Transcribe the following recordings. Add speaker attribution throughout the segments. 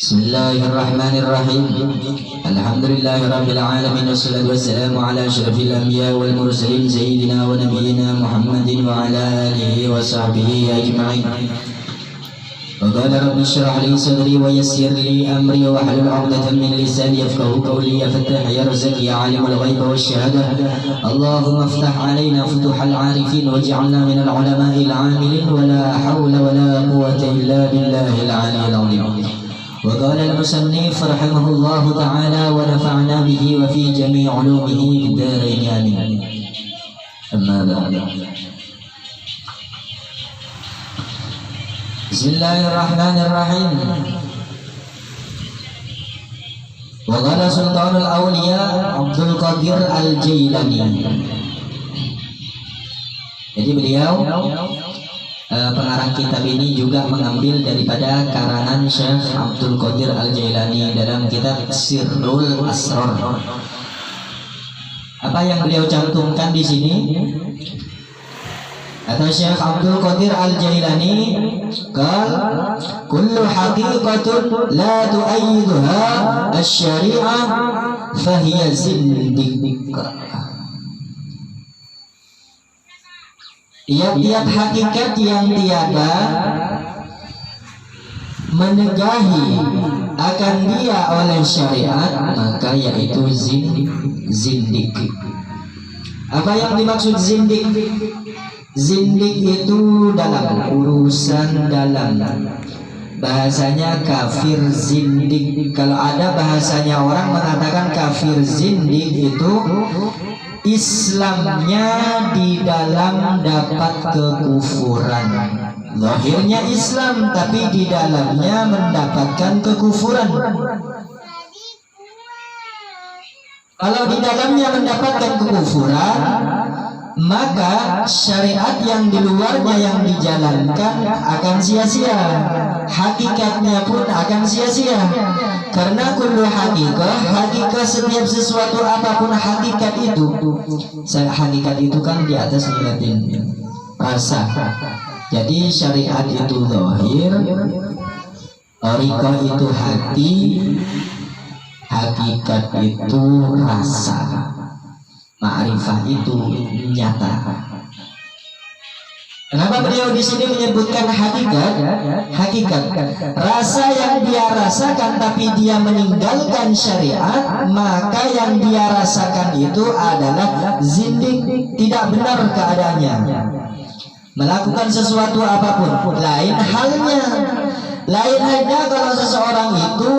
Speaker 1: Bismillahirrahmanirrahim. Alhamdulillahirabbil alamin wassalatu wassalamu ala asyrafil anbiya wal mursalin sayyidina wa nabiyyina Muhammadin wa ala alihi wa sahbihi ajma'in. Wa qala rabbi shrah li sadri wa yassir li amri wa hlul 'uqdatam min lisani yafqahu qawli. Ya Fattah ya Razzaq ya 'alimul ghaibi wasyahadah. Allahumma iftah 'alaina futuhal 'arifin waj'alna minal 'ulama'il 'amilin wa la hawla wa la quwwata illa billahil 'aliyyil 'azim. وقال المصنف رحمه الله تعالى ونفعنا به وفي جميع علومه في الدارين آمين. أما بعد. بسم الله الرحمن الرحيم. وقال سلطان الأولياء عبد القادر الجيلاني. Jadi beliau pengarang kitab ini juga mengambil daripada karangan Syekh Abdul Qadir Al-Jailani dalam kitab Sirrul Asrar. Apa yang beliau cantumkan di sini? Kata Syekh Abdul Qadir Al-Jailani, qal kullu haqiqatun la tu'ayyiduha asy-syari'ah fahiya zindiq. Tiap-tiap hakikat yang tiada menegahi akan dia oleh syariat, maka yaitu zindik. Apa yang dimaksud zindik? Zindik itu dalam urusan dalam bahasanya kafir zindik. Kalau ada bahasanya orang mengatakan kafir zindik itu Islamnya di dalam dapat kekufuran. Zahirnya Islam tapi di dalamnya mendapatkan kekufuran. Kalau di dalamnya mendapatkan kekufuran, maka syariat yang di luarnya yang dijalankan akan sia-sia. Hakikatnya pun akan sia-sia. Karena kullu hakikat setiap sesuatu apapun hakikat itu kan di atas nilatin rasa. Jadi syariat itu zahir, tariqah itu hati, hakikat itu rasa, ma'rifah itu nyata. Kenapa beliau di sini menyebutkan hakikat? Rasa yang dia rasakan tapi dia meninggalkan syariat, maka yang dia rasakan itu adalah zindik, tidak benar keadaannya. Melakukan sesuatu apapun, lain halnya kalau seseorang itu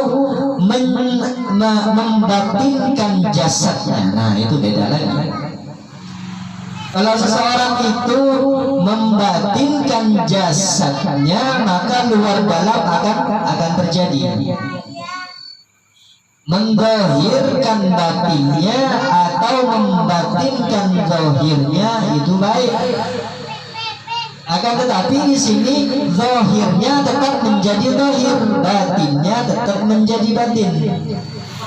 Speaker 1: membatinkan jasadnya. Nah, itu beda lagi. Kalau seseorang itu membatinkan jasadnya, maka luar dalam akan terjadi. Mendohirkan batinnya atau membatinkan dohirnya itu baik. Akan tetapi di sini dohirnya tetap menjadi dohir, batinnya tetap menjadi batin.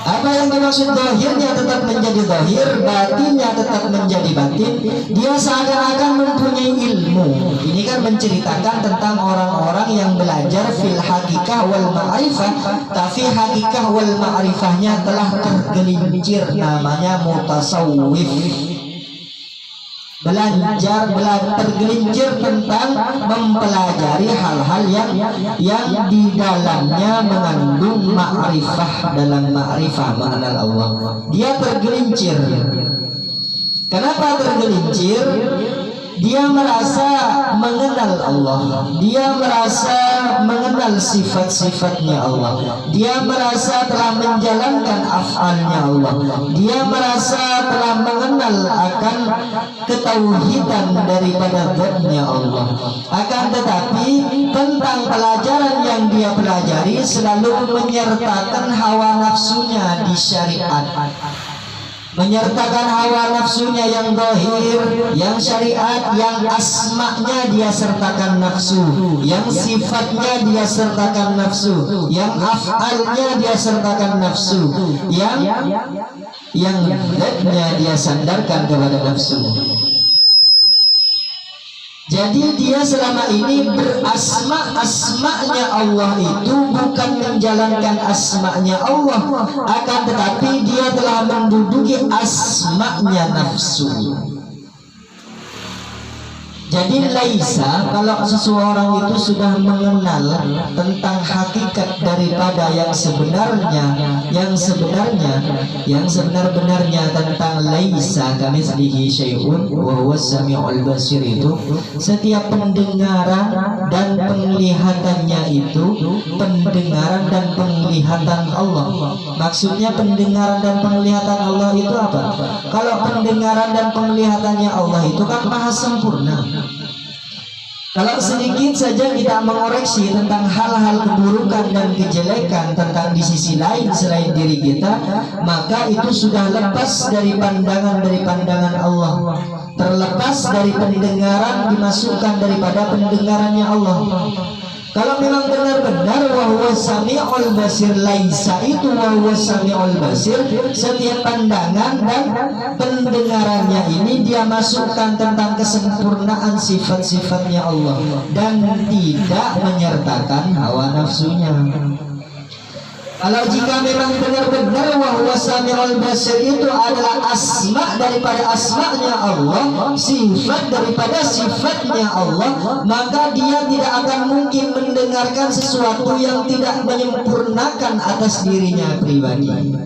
Speaker 1: Apa yang dimaksud dohirnya tetap menjadi dohir, batinnya tetap menjadi batin? Dia seakan-akan mempunyai ilmu. Ini kan menceritakan tentang orang-orang yang belajar fil hakikah wal ma'rifah, tapi hakikah wal ma'rifahnya telah tergelincir, namanya mutasawwif. Belajar tergelincir tentang mempelajari hal-hal yang di dalamnya mengandung ma'rifah. Dalam ma'rifah mengenal Allah, dia tergelincir. Kenapa tergelincir? Dia merasa mengenal Allah, dia merasa mengenal sifat-sifatnya Allah, dia merasa telah menjalankan af'alnya Allah, dia merasa telah mengenal akan ketauhidan daripada zatnya Allah. Akan tetapi tentang pelajaran yang dia pelajari selalu menyertakan hawa nafsunya di syariat, menyertakan hawa nafsunya yang zahir, yang syariat, yang asma'nya dia sertakan nafsu, yang sifatnya dia sertakan nafsu, yang af'alnya dia sertakan nafsu, yang zatnya dia sandarkan kepada nafsu. Jadi dia selama ini asma'nya Allah itu bukan menjalankan asma'nya Allah, akan tetapi dia telah menduduki asma'nya nafsu. Jadi laisa, kalau seseorang itu sudah mengenal tentang hakikat daripada yang sebenar-benarnya tentang laisa kamitslihi syai'un wa huwas samiul basir, itu setiap pendengaran dan penglihatannya itu pendengaran dan penglihatan Allah. Maksudnya pendengaran dan penglihatan Allah itu apa? Kalau pendengaran dan penglihatannya Allah itu kan maha sempurna. Kalau sedikit saja kita mengoreksi tentang hal-hal keburukan dan kejelekan tentang di sisi lain selain diri kita, maka itu sudah lepas dari pandangan Allah, terlepas dari pendengaran, dimasukkan daripada pendengarannya Allah. Kalau memang benar-benar wahwa sami'ul basir, laisa itu wahwa sami'ul basir, setiap pandangan dan pendengarannya ini dia masukkan tentang kesempurnaan sifat-sifatnya Allah dan tidak menyertakan hawa nafsunya. Kalau jika memang benar-benar wahwa sami'ul basir itu adalah asma daripada asma'nya Allah, sifat daripada sifatnya Allah, maka dia tidak akan mungkin mendengarkan sesuatu yang tidak menyempurnakan atas dirinya pribadi.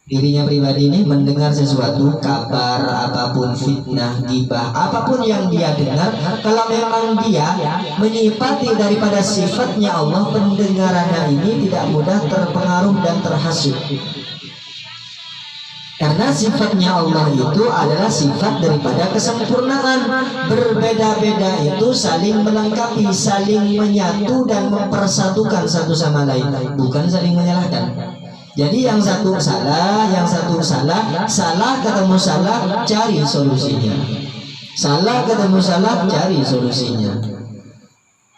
Speaker 1: Dirinya pribadi ini mendengar sesuatu, kabar apapun, fitnah, gibah, apapun yang dia dengar, kalau memang dia menyifati daripada sifatnya Allah, pendengarannya ini tidak mudah terpengaruh dan terhasut. Karena sifatnya Allah itu adalah sifat daripada kesempurnaan. Berbeda-beda itu saling melengkapi, saling menyatu dan mempersatukan satu sama lain, bukan saling menyalahkan. Jadi yang satu salah, yang satu salah, salah ketemu salah, cari solusinya. Salah ketemu salah, cari solusinya.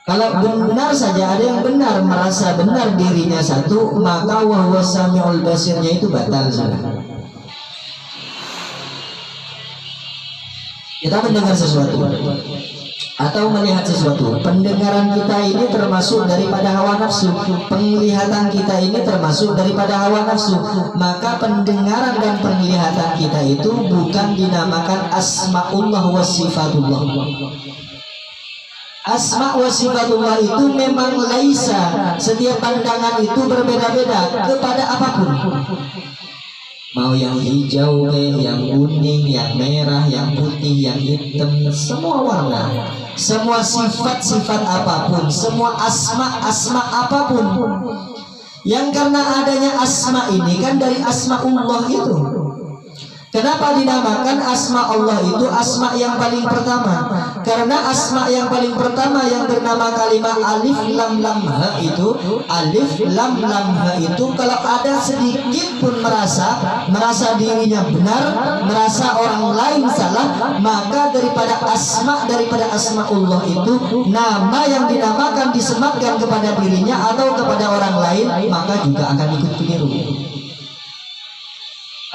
Speaker 1: Kalau benar saja ada yang benar, merasa benar dirinya satu, maka wahwa sami'ul basirnya itu batal salah. Kita mendengar sesuatu atau melihat sesuatu, pendengaran kita ini termasuk daripada hawa nafsu, penglihatan kita ini termasuk daripada hawa nafsu, maka pendengaran dan penglihatan kita itu bukan dinamakan asma'ullah wa sifatullah. Asma' wa sifatullah itu memang laisa, setiap pandangan itu berbeda-beda kepada apapun, mau yang hijau, yang kuning, yang merah, yang putih, yang hitam, semua warna, semua sifat-sifat apapun, semua asma apapun. Yang karena adanya asma ini kan dari asma'ullah itu. Kenapa dinamakan asma Allah itu asma yang paling pertama? Karena asma yang paling pertama yang bernama kalimat alif lam lam ha itu, alif lam lam ha itu, kalau ada sedikit pun merasa dirinya benar, merasa orang lain salah, maka daripada asma Allah itu, nama yang dinamakan disematkan kepada dirinya atau kepada orang lain, maka juga akan ikut keliru.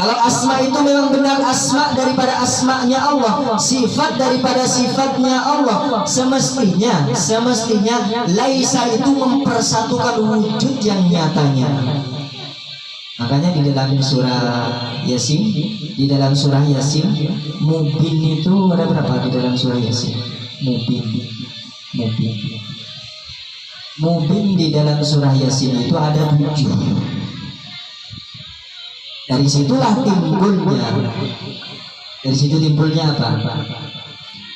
Speaker 1: Kalau asma itu memang benar asma daripada asma'nya Allah, sifat daripada sifatnya Allah, semestinya laisa itu mempersatukan wujud yang nyatanya. Makanya di dalam surah Yasin, mubin itu ada berapa di dalam surah Yasin? Mubin di dalam surah Yasin itu ada 7. Dari situlah timbulnya. Dari situ timbulnya apa?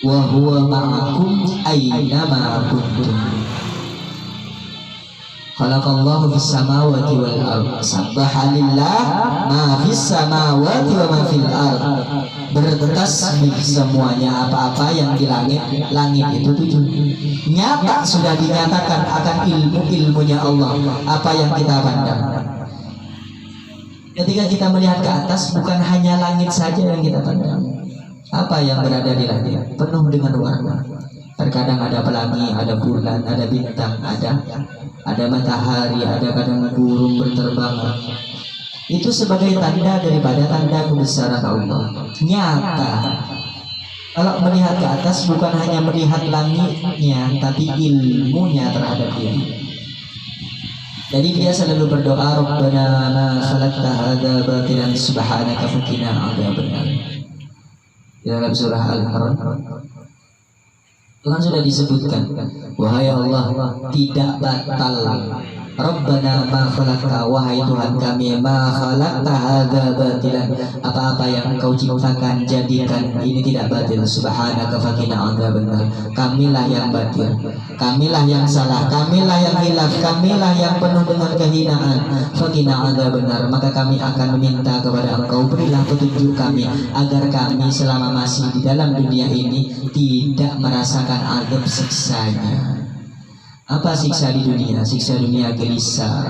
Speaker 1: Wa huwa ma'akum aina ma kuntum. Khalaqallahu fis samawati wal ardh. Sabbaha lillah ma fis samawati wa ma fil ardh. Bertasbih semuanya, apa-apa yang di langit itu 7. Nyata sudah dinyatakan akan ilmunya Allah, apa yang kita pandang. Ketika kita melihat ke atas, bukan hanya langit saja yang kita pandang. Apa yang berada di langit penuh dengan warna. Terkadang ada pelangi, ada bulan, ada bintang, ada matahari, ada kadang burung berterbangan. Itu sebagai tanda daripada tanda kebesaran Allah. Nyata. Kalau melihat ke atas bukan hanya melihat langitnya, tapi ilmunya terhadap dia. Jadi dia selalu berdoa, Rabbana ma khalaqta hadza batilan subhanaka faqina adzabannar. Dalam surah Al-Imran Tuhan sudah disebutkan, wahai Allah, tidak batal. Rabbana ma khalaqta, wahai Tuhan kami, ma khalaqta hadza batilan, apa-apa yang Engkau ciptakan jadikan ini tidak batil. Subhanaka faqina adzabannar. Kamilah yang batil, kamilah yang salah, kamilah yang hilaf, kamilah yang penuh dengan kehinaan. Faqina adzabannar, maka kami akan meminta kepada Engkau, berilah petunjuk kami agar kami selama masih di dalam dunia ini tidak merasakan azab siksanya. Apa siksa di dunia? Siksa dunia gelisah,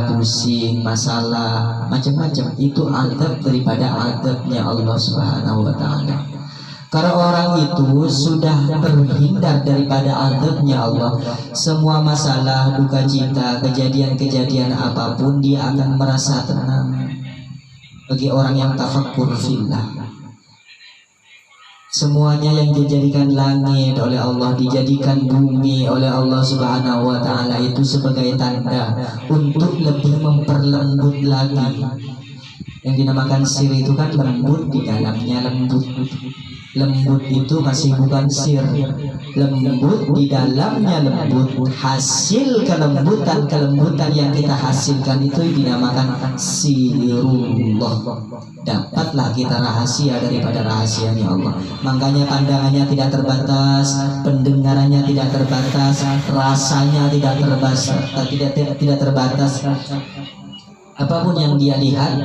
Speaker 1: pusing, masalah, macam-macam. Itu azab daripada azabnya Allah Subhanahu wa Ta'ala. Karena orang itu sudah terhindar daripada azabnya Allah, semua masalah, duka cita, kejadian-kejadian apapun dia akan merasa tenang. Bagi orang yang tafakkur fillah, semuanya yang dijadikan langit oleh Allah, dijadikan bumi oleh Allah Subhanahu wa Ta'ala itu sebagai tanda untuk lebih memperlembut lagi. Yang dinamakan sir itu kan lembut, di dalamnya lembut. Lembut itu masih bukan sir, lembut di dalamnya lembut. Hasil kelembutan yang kita hasilkan itu dinamakan sirullah. Dapatlah kita rahasia daripada rahasianya Allah. Makanya pandangannya tidak terbatas, pendengarannya tidak terbatas, rasanya tidak terbatas. Apapun yang dia lihat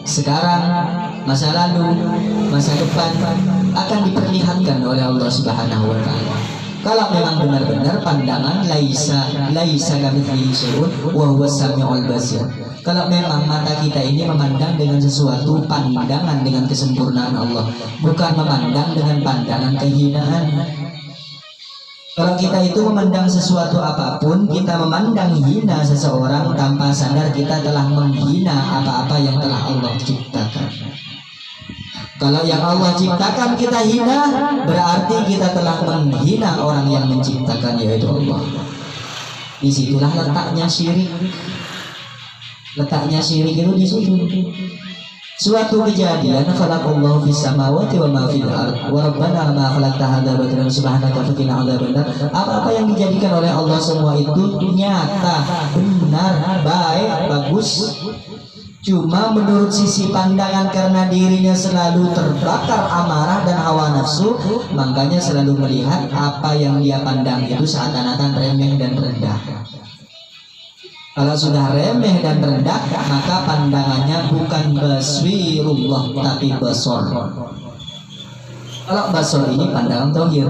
Speaker 1: sekarang, masa lalu, masa depan akan diperlihatkan oleh Allah Subhanahu wa Ta'ala. Kalau memang benar-benar pandangan laisa kamitslihi syai'un wa huwas samiul basir. Kalau memang mata kita ini memandang dengan sesuatu pandangan dengan kesempurnaan Allah, bukan memandang dengan pandangan kehinaan. Kalau kita itu memandang sesuatu apapun, kita memandang hina seseorang tanpa sadar kita telah menghina apa-apa yang telah Allah ciptakan. Kalau yang Allah ciptakan kita hina, berarti kita telah menghina orang yang menciptakan, yaitu Allah. Disitulah letaknya syirik. Letaknya syirik itu di situ. Suatu kejadian, khalaqallahu fis samawati wa ma fil ardh wa rabbana ma khalaqta hadza batilan subhanaka faqina adzabannar. Apa-apa yang dijadikan oleh Allah semua itu nyata, benar, baik, bagus. Cuma menurut sisi pandangan, karena dirinya selalu terbakar amarah dan hawa nafsu, makanya selalu melihat apa yang dia pandang itu seakan-akan remeh dan rendah. Kalau sudah remeh dan rendah, maka pandangannya bukan baswirullah tapi basor. Kalau basor ini pandangan zahir.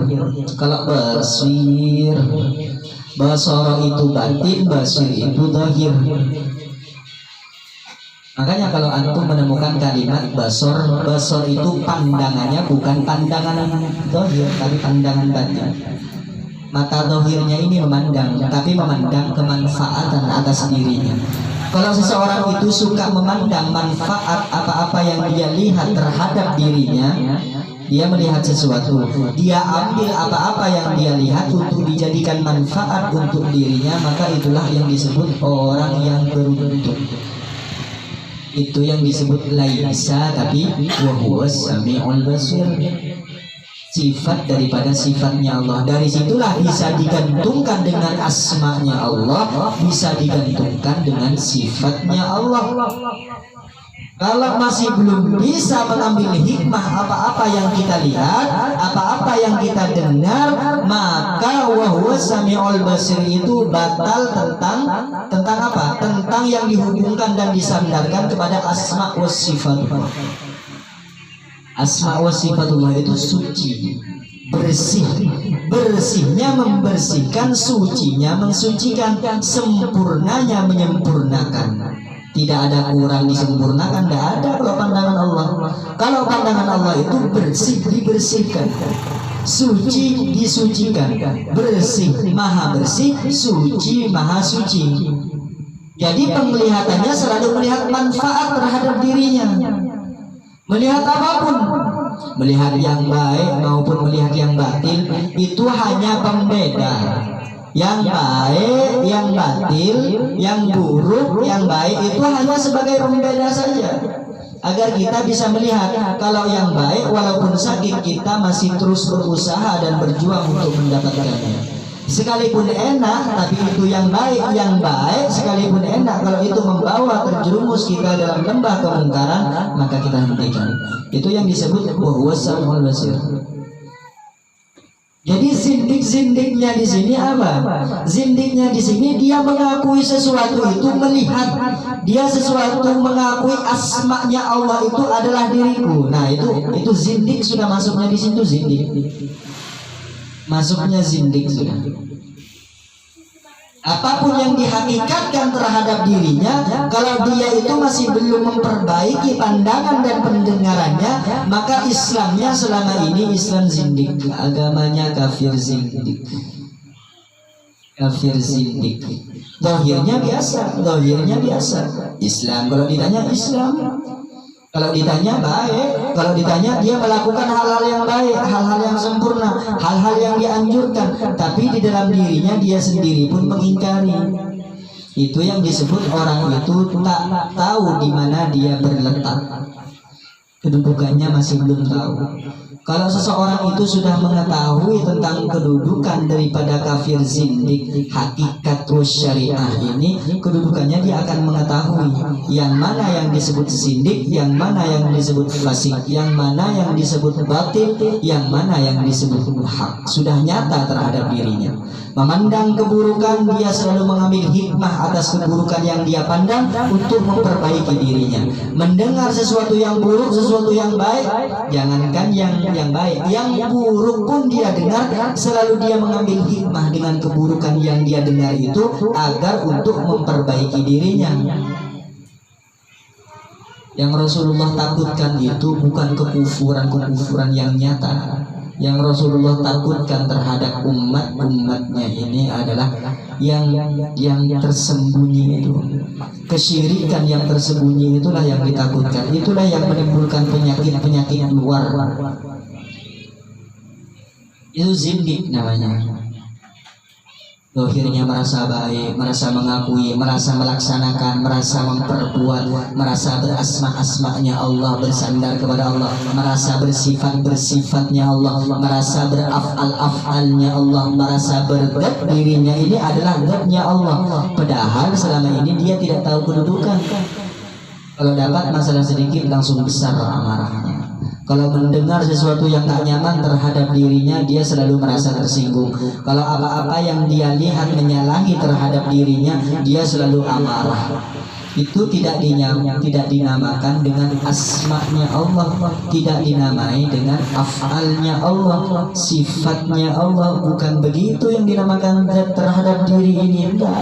Speaker 1: Kalau basor itu batin, basir itu zahir. Makanya kalau antum menemukan kalimat basor itu pandangannya bukan pandangan zahir tapi pandangan batin. Mata zahirnya ini memandang, tapi memandang kemanfaatan atas dirinya. Kalau seseorang itu suka memandang manfaat apa-apa yang dia lihat terhadap dirinya, dia melihat sesuatu, dia ambil apa-apa yang dia lihat untuk dijadikan manfaat untuk dirinya, maka itulah yang disebut orang yang beruntung. Itu yang disebut laisa, tapi wa huwas samiul basir. Sifat daripada sifatnya Allah. Dari situlah bisa digantungkan dengan asma'nya Allah, bisa digantungkan dengan sifatnya Allah. Kalau masih belum bisa mengambil hikmah apa-apa yang kita lihat, apa-apa yang kita dengar, maka wa huwas samiul basir itu batal tentang apa? Tentang yang dihubungkan dan disandarkan kepada asma' was sifat. Asma wa sifatullah itu suci, bersih. Bersihnya membersihkan, sucinya mensucikan, sempurnanya menyempurnakan. Tidak ada kurang disempurnakan, tidak ada kalau pandangan Allah. Kalau pandangan Allah itu bersih dibersihkan, suci disucikan, bersih maha bersih, suci maha suci. Jadi penglihatannya selalu melihat manfaat terhadap dirinya. Melihat apapun, melihat yang baik maupun melihat yang batil itu hanya pembeda. Yang baik, yang batil, yang buruk, yang baik itu hanya sebagai pembeda saja, agar kita bisa melihat kalau yang baik walaupun sakit kita masih terus berusaha dan berjuang untuk mendapatkannya. Sekalipun enak, tapi itu yang baik sekalipun enak, kalau itu membawa terjerumus kita dalam lembah kemungkaran, maka kita hentikan. Itu yang disebut wahuwas samiul basir. Jadi zindik-zindiknya di sini apa? Zindiknya di sini dia mengakui sesuatu itu melihat, dia sesuatu mengakui asma'nya Allah itu adalah diriku. Nah, itu zindik sudah masuknya di situ, zindik. Masuknya zindik sudah. Apapun yang dihakikatkan terhadap dirinya, kalau dia itu masih belum memperbaiki pandangan dan pendengarannya, maka Islamnya selama ini Islam zindik, agamanya kafir zindik. Kafir zindik. Zahirnya biasa. Islam, kalau ditanya Islam. Kalau ditanya baik, kalau ditanya dia melakukan hal-hal yang baik, hal-hal yang sempurna, hal-hal yang dianjurkan, tapi di dalam dirinya dia sendiri pun mengingkari. Itu yang disebut orang itu tak tahu di mana dia berletak, kedudukannya masih belum tahu. Kalau seseorang itu sudah mengetahui tentang kedudukan daripada kafir zindik, hakikat terus syariah ini, kedudukannya dia akan mengetahui yang mana yang disebut zindik, yang mana yang disebut fasik, yang mana yang disebut batil, yang mana yang disebut hak. Sudah nyata terhadap dirinya. Memandang keburukan, dia selalu mengambil hikmah atas keburukan yang dia pandang untuk memperbaiki dirinya. Mendengar sesuatu yang buruk, sesuatu yang baik, jangankan yang baik, yang buruk pun dia dengar, selalu dia mengambil hikmah dengan keburukan yang dia dengar itu agar untuk memperbaiki dirinya. Yang Rasulullah takutkan itu bukan kekufuran yang nyata. Yang Rasulullah takutkan terhadap umatnya ini adalah yang tersembunyi itu. Kesyirikan yang tersembunyi itulah yang ditakutkan. Itulah yang menimbulkan penyakit luar. Itu zindik namanya. Akhirnya merasa baik, merasa mengakui, merasa melaksanakan, merasa memperbuat, merasa berasma-asma'nya Allah, bersandar kepada Allah, merasa bersifat-bersifatnya Allah, merasa beraf'al-af'alnya Allah, merasa berdat dirinya ini adalah datnya Allah. Padahal selama ini dia tidak tahu kedudukan. Kalau dapat masalah sedikit langsung besar amarahnya. Kalau mendengar sesuatu yang tak nyaman terhadap dirinya, dia selalu merasa tersinggung. Kalau apa-apa yang dia lihat menyalahi terhadap dirinya, dia selalu amarah. Itu tidak dinamakan dengan asma'nya Allah, tidak dinamai dengan af'alnya Allah, sifatnya Allah. Bukan begitu yang dinamakan terhadap diri ini, enggak.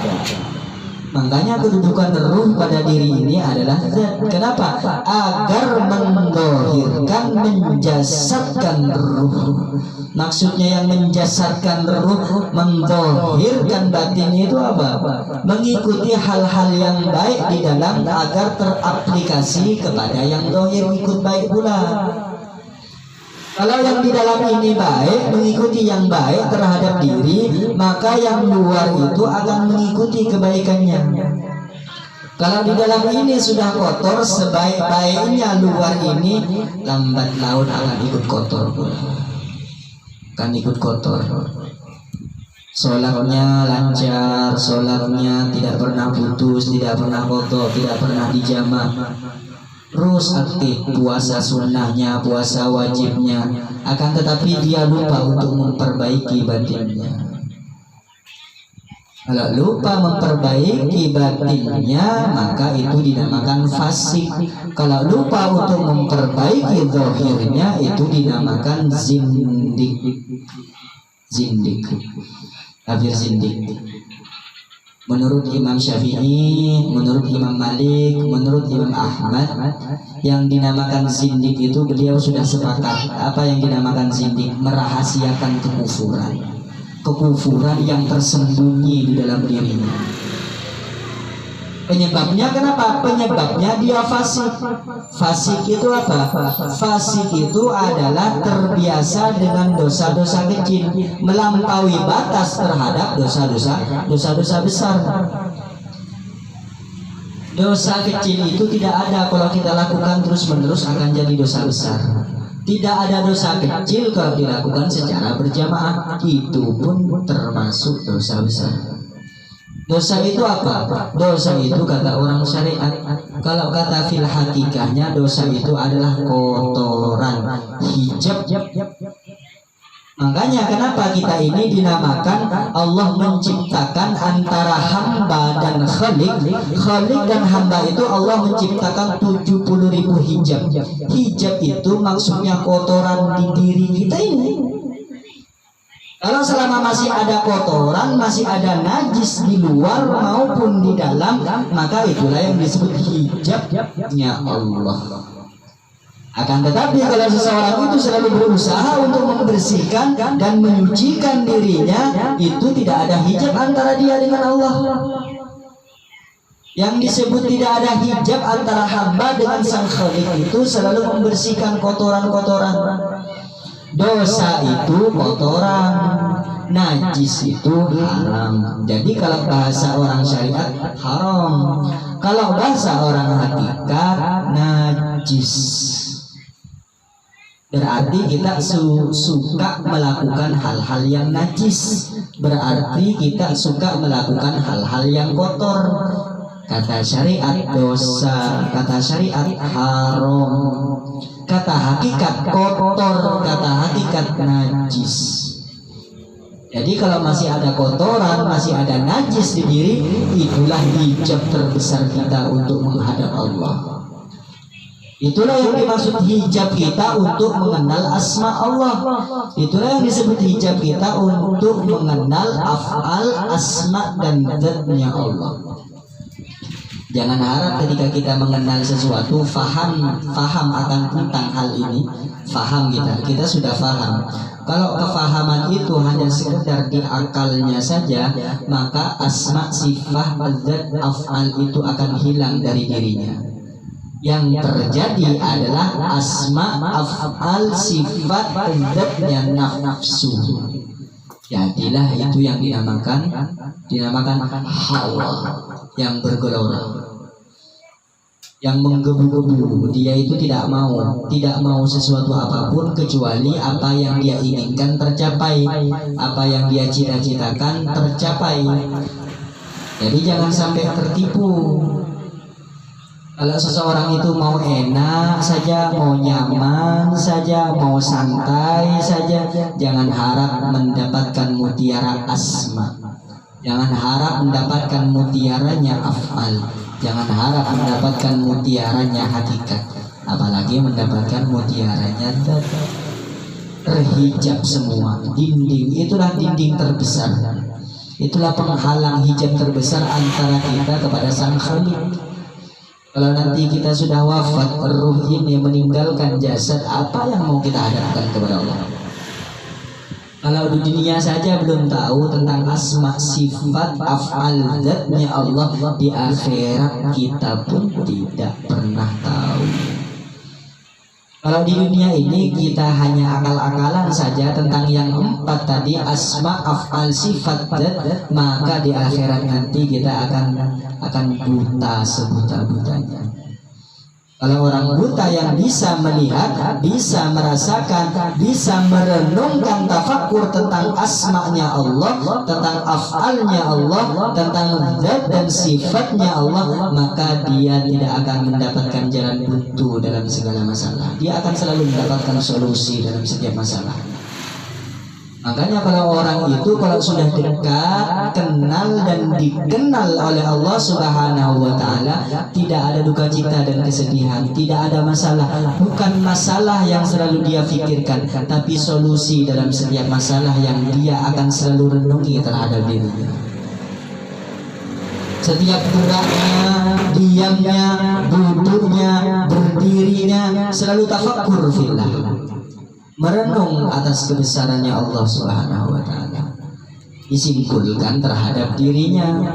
Speaker 1: Makanya kedudukan ruh pada diri ini adalah zat. Kenapa? Agar mendohirkan, menjasadkan ruh. Maksudnya yang menjasadkan ruh, mendohirkan batin itu apa? Mengikuti hal-hal yang baik di dalam agar teraplikasi kepada yang dohir ikut baik pula. Kalau yang di dalam ini baik, mengikuti yang baik terhadap diri, maka yang luar itu akan mengikuti kebaikannya. Kalau di dalam ini sudah kotor, sebaik-baiknya luar ini, lambat laun akan ikut kotor pula. Akan ikut kotor. Sholatnya lancar, sholatnya tidak pernah putus, tidak pernah kotor, tidak pernah dijamak. Terus aktif puasa sunnahnya, puasa wajibnya, akan tetapi dia lupa untuk memperbaiki batinnya. Kalau lupa memperbaiki batinnya, maka itu dinamakan fasik. Kalau lupa untuk memperbaiki zahirnya, itu dinamakan zindik. Kafir zindik. Menurut Imam Syafi'i, menurut Imam Malik, menurut Imam Ahmad, yang dinamakan zindik itu beliau sudah sepakat. Apa yang dinamakan zindik? Merahasiakan kekufuran yang tersembunyi di dalam dirinya. Penyebabnya kenapa? Penyebabnya dia fasik. Fasik itu apa? Fasik itu adalah terbiasa dengan dosa-dosa kecil, melampaui batas terhadap dosa-dosa besar. Dosa kecil itu tidak ada kalau kita lakukan terus-menerus akan jadi dosa besar. Tidak ada dosa kecil kalau dilakukan secara berjamaah, itu pun termasuk dosa besar. Dosa itu apa? Dosa itu kata orang syariat. Kalau kata fil hakikahnya, dosa itu adalah kotoran, hijab. Makanya kenapa kita ini dinamakan Allah menciptakan antara hamba dan khalik. Khalik dan hamba itu Allah menciptakan 70.000 hijab. Hijab itu maksudnya kotoran di diri kita ini. Kalau selama masih ada kotoran, masih ada najis di luar maupun di dalam, maka itulah yang disebut hijabnya Allah. Akan tetapi kalau seseorang itu selalu berusaha untuk membersihkan dan menyucikan dirinya, itu tidak ada hijab antara dia dengan Allah. Yang disebut tidak ada hijab antara hamba dengan sang khalik itu selalu membersihkan kotoran-kotoran. Dosa itu kotoran, najis itu haram. Jadi kalau bahasa orang syariat haram, kalau bahasa orang hakikat najis. Berarti kita suka melakukan hal-hal yang najis. Berarti kita suka melakukan hal-hal yang kotor. Kata syariat dosa, kata syariat haram, kata hakikat kotor, kata hakikat najis. Jadi kalau masih ada kotoran, masih ada najis di diri, itulah hijab terbesar kita untuk menghadap Allah. Itulah yang dimaksud hijab kita untuk mengenal asma Allah. Itulah yang disebut hijab kita untuk mengenal af'al, asma dan dzatnya Allah. Jangan harap ketika kita mengenal sesuatu faham akan tentang hal ini, faham kita sudah faham. Kalau kefahaman itu hanya sekedar di akalnya saja, maka asma, sifat, dzat, af'al itu akan hilang dari dirinya. Yang terjadi adalah asma, af'al, sifat, dzatnya nafsu. Jadilah itu yang dinamakan hawa, yang bergelora, yang menggebu-gebu. Dia itu tidak mau sesuatu apapun kecuali apa yang dia inginkan tercapai, apa yang dia cita-citakan tercapai. Jadi jangan sampai tertipu. Kalau seseorang itu mau enak saja, mau nyaman saja, mau santai saja, jangan harap mendapatkan mutiara asma. Jangan harap mendapatkan mutiaranya af'al. Jangan harap mendapatkan mutiaranya hakikat. Apalagi mendapatkan mutiaranya dzat. Terhijab semua. Dinding, itulah dinding terbesar. Itulah penghalang hijab terbesar antara kita kepada sang khalik. Kalau nanti kita sudah wafat, ruh ini meninggalkan jasad, apa yang mau kita hadapkan kepada Allah? Kalau di dunia saja belum tahu tentang asma, sifat, af'al, dzatnya Allah, di akhirat kita pun tidak pernah tahu. Kalau di dunia ini kita hanya akal-akalan saja tentang yang empat tadi, asma, af'al, sifat, dzat, maka di akhirat nanti kita akan buta sebuta-butanya. Kalau orang buta yang bisa melihat, bisa merasakan, bisa merenungkan tafakkur tentang asma'nya Allah, tentang af'alnya Allah, tentang zat dan sifatnya Allah, maka dia tidak akan mendapatkan jalan buntu dalam segala masalah. Dia akan selalu mendapatkan solusi dalam setiap masalah. Makanya kalau orang itu kalau sudah dekat, kenal dan dikenal oleh Allah Subhanahu wa Ta'ala, tidak ada duka cita dan kesedihan, tidak ada masalah. Bukan masalah yang selalu dia pikirkan, tapi solusi dalam setiap masalah yang dia akan selalu renungi terhadap dirinya. Setiap geraknya, diamnya, duduknya, berdirinya, selalu tafakkur fillah, merenung atas kebesarannya Allah Subhanahu wa Ta'ala, disimpulkan terhadap dirinya.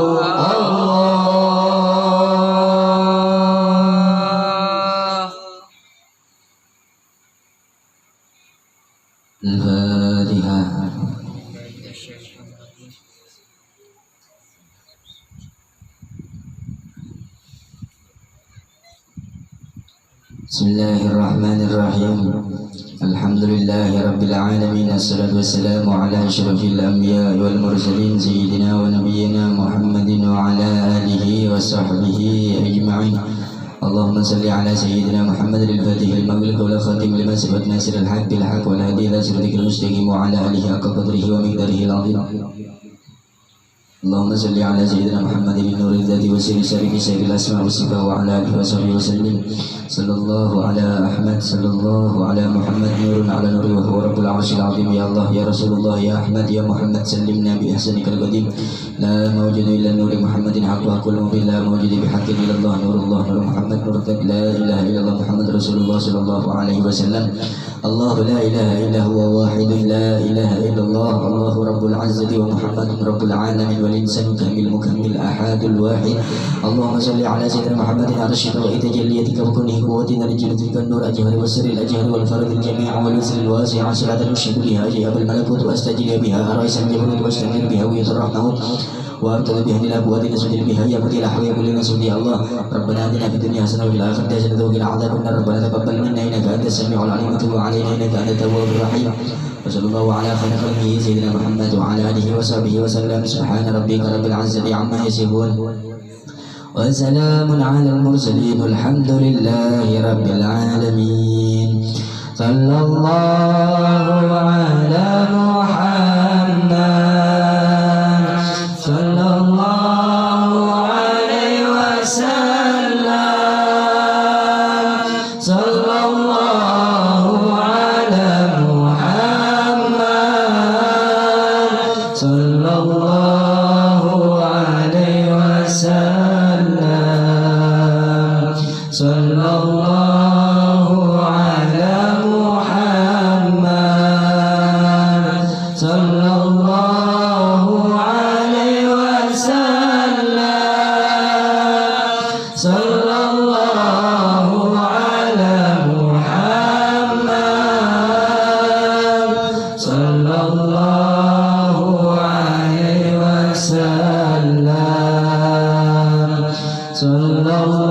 Speaker 1: Bismillahirrahmanirrahim. Alhamdulillahi rabbil alamin. Assalatu wassalamu ala asyrafil anbiya wal mursalin sayyidina wa nabiyyina Muhammadin wa ala alihi wa sahbihi ajma'in. Allahumma salli ala sayyidina Muhammadin al-fatih lima ughliqa wal khatim lima sabaq nasiril haqq bil haqq wal hadi ila siratikal mustaqim wa ala alihi haqqa qadrihi wa miqdarihi al-'azim. اللهم صل على سيدنا محمد النور الذي وسيل شريف سير الاسماء والصفات وعلى اله وصحبه وسلم. صلى الله على احمد صلى الله على محمد نور على نور وهو رب العرش العظيم. يا الله يا رسول الله يا احمد يا محمد سلمنا باحسانك القديم. لا موجود الا نور محمد حقها كل مبين. لا موجود بحق الا الله نور محمد نور لا اله الا الله محمد رسول الله صلى الله عليه وسلم. الله لا اله الا هو واحد لا اله الا الله. الله رب العزه ومحمد رب العالمين والإنسان كامل مكمل أحد الواحد. اللهم صل على سيدنا محمد أرشد وإتجليتك وكنه قوتنا لجلتك النور أجهر والسر الأجهر والفرد الجميع والوسر الواسع صلاة نشهد بها جياب الملكوت وأستجل بها رئيس الجبروت واستجل بها ويد الرحمن وارتضى بها للأبواب نسجل بها يا بديل أحوال كل نسجل. يا الله ربنا آتنا في الدنيا حسنة وفي الآخرة حسنة وقنا عذاب النار. ربنا تقبل منا إنك أنت السميع العليم وتب علينا إنك أنت التواب الرحيم. وصلى الله على خير خلقه سيدنا محمد وعلى آله وصحبه وسلم. سبحان ربك رب العزة عما يصفون وسلام على المرسلين والحمد لله رب العالمين. صلى الله على محمد صلى الله عليه وسلم. صلى الله على محمد صلى الله عليه وسلم. صلى الله على محمد صلى الله عليه وسلم. صلى الله على محمد صلى الله عليه وسلم. صلى الله